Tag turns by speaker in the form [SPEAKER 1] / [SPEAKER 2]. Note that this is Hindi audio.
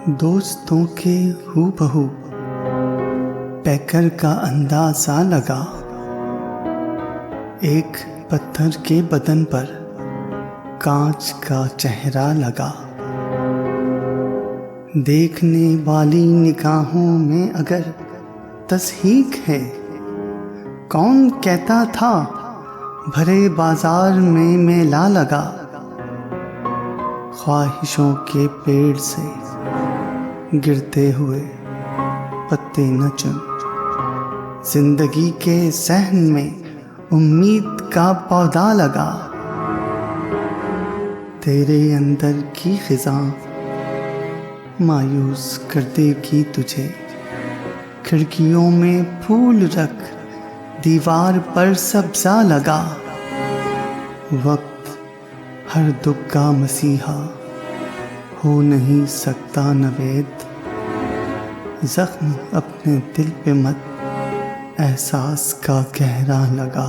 [SPEAKER 1] दोस्तों के हूबहू पैकर का अंदाजा लगा। एक पत्थर के बदन पर कांच का चेहरा लगा। देखने वाली निगाहों में अगर तस्हीक है, कौन कहता था भरे बाजार में मेला लगा। ख्वाहिशों के पेड़ से गिरते हुए पत्ते न चुन, जिंदगी के सहन में उम्मीद का पौधा लगा। तेरे अंदर की खिज़ा मायूस कर देगी तुझे। खिड़कियों में फूल रख, दीवार पर सब्ज़ा लगा। वक्त हर दुख का मसीहा हो नहीं सकता नवेद। जख्म अपने दिल पे मत, एहसास का गहरा लगा।